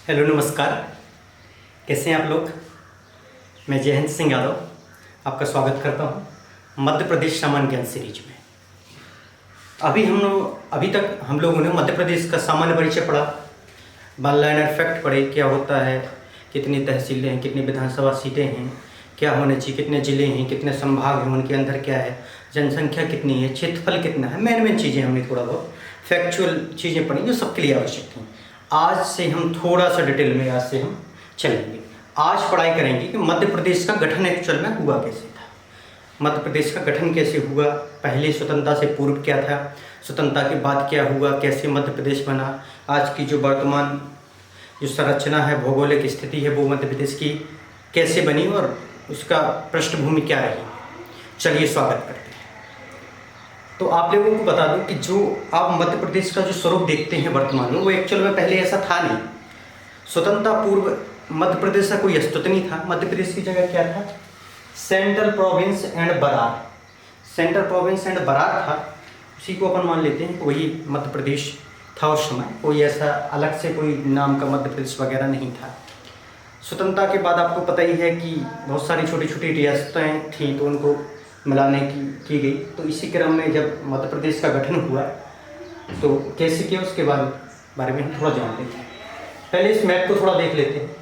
Hello नमस्कार। कैसे हैं आप लोग। मैं जयंत सिंह यादव आपका स्वागत करता हूं मध्य प्रदेश सामान्य ज्ञान सीरीज में। अभी तक हम लोगों ने मध्य प्रदेश का सामान्य परिचय पढ़ा, वन लाइनर फैक्ट पढ़े, क्या होता है, कितनी तहसीलें हैं, कितनी विधानसभा सीटें हैं, क्या होने चाहिए, कितने ज़िले हैं, कितने संभाग हैं, उनके अंदर क्या है, जनसंख्या कितनी है, क्षेत्रफल कितना है, मेन चीज़ें हमने थोड़ा बहुत फैक्चुअल चीज़ें पढ़ी जो सबके लिए आवश्यक थी। आज से हम थोड़ा सा डिटेल में आज से हम चलेंगे। आज पढ़ाई करेंगे कि मध्य प्रदेश का गठन एक्चुअल में हुआ कैसे था, मध्य प्रदेश का गठन कैसे हुआ, पहले स्वतंत्रता से पूर्व क्या था, स्वतंत्रता के बाद क्या हुआ, कैसे मध्य प्रदेश बना, आज की जो वर्तमान जो संरचना है, भौगोलिक स्थिति है, वो मध्य प्रदेश की कैसे बनी और उसका पृष्ठभूमि क्या रही। चलिए स्वागत करते हैं। तो आप लोगों को बता दूं कि जो आप मध्य प्रदेश का जो स्वरूप देखते हैं वर्तमान में, वो एक्चुअल में पहले ऐसा था नहीं। स्वतंत्रता पूर्व मध्य प्रदेश का कोई अस्तित्व नहीं था। मध्य प्रदेश की जगह क्या था, Central Province and Berar, Central Province and Berar था। उसी को अपन मान लेते हैं कि वही मध्य प्रदेश था उस समय। कोई ऐसा अलग से कोई नाम का मध्य प्रदेश वगैरह नहीं था। स्वतंत्रता के बाद आपको पता ही है कि बहुत सारी छोटी छोटी रियासतें थीं, तो उनको मिलाने की गई। तो इसी क्रम में जब मध्य प्रदेश का गठन हुआ तो कैसे किया उसके बारे में हम थोड़ा जान लेते हैं। पहले इस मैप को थोड़ा देख लेते हैं।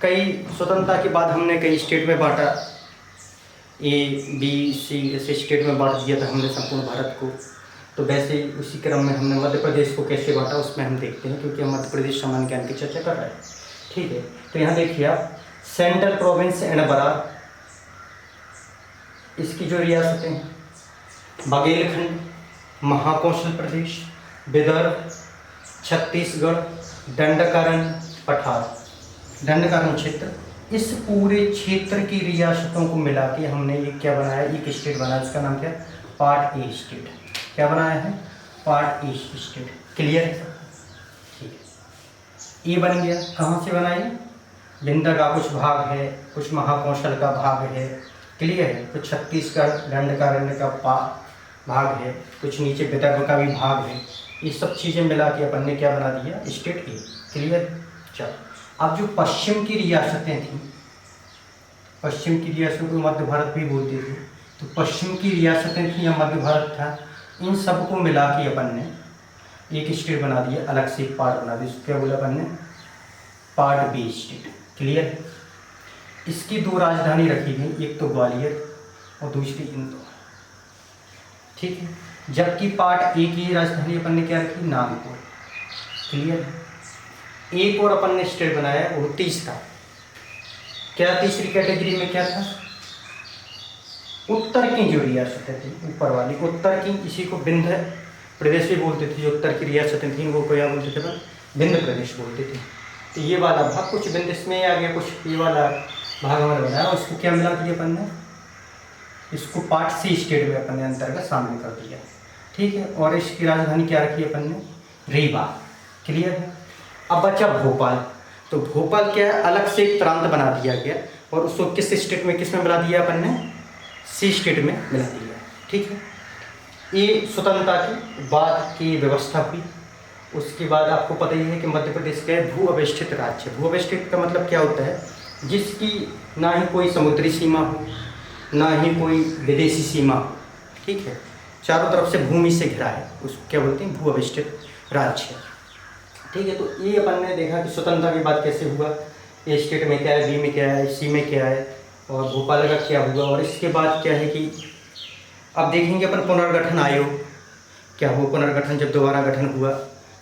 कई स्वतंत्रता के बाद हमने कई स्टेट में बांटा, A, B, C ऐसे स्टेट में बांट दिया था हमने संपूर्ण भारत को। तो वैसे ही उसी क्रम में हमने मध्य प्रदेश को कैसे बांटा उसमें हम देखते हैं, क्योंकि हम मध्य प्रदेश सामान्य ज्ञान की चर्चा कर रहे हैं। ठीक है, तो यहाँ देखिए आप, सेंट्रल प्रोविंस एंड बरार, इसकी जो रियासतें हैं, बघेलखंड, महाकौशल प्रदेश, विदर्भ, छत्तीसगढ़, दंडकारण्य, पठार, दंडकारण्य क्षेत्र, इस पूरे क्षेत्र की रियासतों को मिला के हमने ये क्या बनाया, एक स्टेट बनाया। उसका नाम क्या, पार्ट ए स्टेट। क्या बनाया है, पार्ट ए स्टेट। क्लियर है, ठीक है। ये बन गया। कहाँ से बनाया, विंध्य का कुछ भाग है, कुछ महाकौशल का भाग है, क्लियर है। तो छत्तीसगढ़ दंडकारण्य का भाग है, कुछ नीचे विदर्भ का भी भाग है। ये सब चीज़ें मिला के अपन ने क्या बना दिया, स्टेट ए। क्लियर। चलो, अब जो पश्चिम की रियासतें थीं, पश्चिम की रियासतों को मध्य भारत भी बोलते थे, तो पश्चिम की रियासतें थीं या मध्य भारत था, इन सबको मिला के अपन ने एक स्टेट बना दिया, अलग से एक पार्ट बना दिया। क्या बोला अपन ने, पार्ट बी स्टेट। क्लियर। इसकी दो राजधानी रखी गई, एक तो ग्वालियर और दूसरी इंदौर। ठीक है। जबकि पार्ट ए की राजधानी अपन ने क्या रखी, नागपुर। क्लियर। एक और अपन ने स्टेट बनाया, वो तीसरा। क्या तीसरी कैटेगरी में क्या था, उत्तर की जो रियासतें थी, ऊपर वाली उत्तर की, इसी को विंध्य प्रदेश भी बोलते थे। जो उत्तर की रियासतें थीं वो क्या बोलते थे, विंध्य प्रदेश बोलते थे। तो ये वाला भाग कुछ विंध्य इसमें आ गया, कुछ ये वाला भाग हमारे बनाया, और इसको क्या मिला दिया अपन ने, इसको पार्ट सी स्टेट में अपन ने अंतर्गत शामिल कर दिया। ठीक है। और इसकी राजधानी क्या रखी अपन ने, रीवा। क्लियर है। अब बचा भोपाल। तो भोपाल क्या है, अलग से एक प्रांत बना दिया गया और उसको किस स्टेट में, किस में मिला दिया अपन ने, सी स्टेट में मिला दिया। ठीक है। ये स्वतंत्रता के बाद की व्यवस्था हुई। उसके बाद आपको पता ही है कि मध्य प्रदेश का भू अवस्थित राज्य। भू अवस्थित का मतलब क्या होता है, जिसकी ना ही कोई समुद्री सीमा हो, ना ही कोई विदेशी सीमा हो। ठीक है। चारों तरफ से भूमि से घिरा है, उसको क्या बोलते हैं, भू अवस्थित राज्य। ठीक है। तो ये अपन ने देखा कि स्वतंत्रता के बाद कैसे हुआ, ए स्टेट में क्या है, बी में क्या है, सी में क्या है, और भोपाल का क्या हुआ। और इसके बाद क्या है कि अब देखेंगे अपन पुनर्गठन आयोग क्या हुआ। पुनर्गठन जब दोबारा गठन हुआ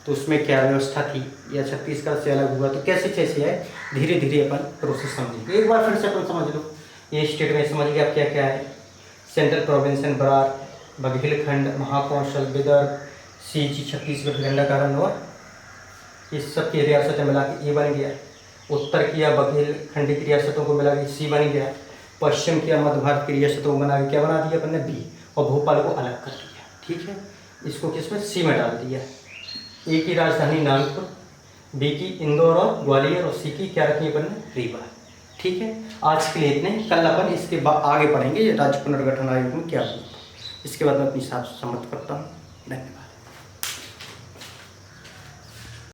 तो उसमें क्या व्यवस्था थी, या छत्तीसगढ़ से अलग हुआ, तो कैसे कैसे आए, धीरे धीरे अपन प्रोसेस समझेंगे। एक बार फिर से अपन समझ लो, ये स्टेट में समझ गए आप क्या क्या है, Central Province and Berar, Baghelkhand, Mahakoshal, Vidarbha, CG Chhattisgarh, Dandakaranya, और इस सब की रियासतें मिला के ए बन गया। उत्तर की या बघेलखंड की रियासतों को मिला के सी बन गया। पश्चिम की या मध्य भारत की रियासतों को बना के क्या बना दिया अपन ने, बी, और भोपाल को अलग कर दिया। ठीक है। इसको किसमें, सी में डाल दिया। ए की राजधानी नागपुर, बी की इंदौर और ग्वालियर, और सी की क्या रखी अपन ने, रीवा। ठीक है। आज के लिए इतने। कल अपन इसके आगे पढ़ेंगे राज्य पुनर्गठन आयोग में क्या हुआ। इसके बाद मैं अपनी साथ समाप्त करता हूँ।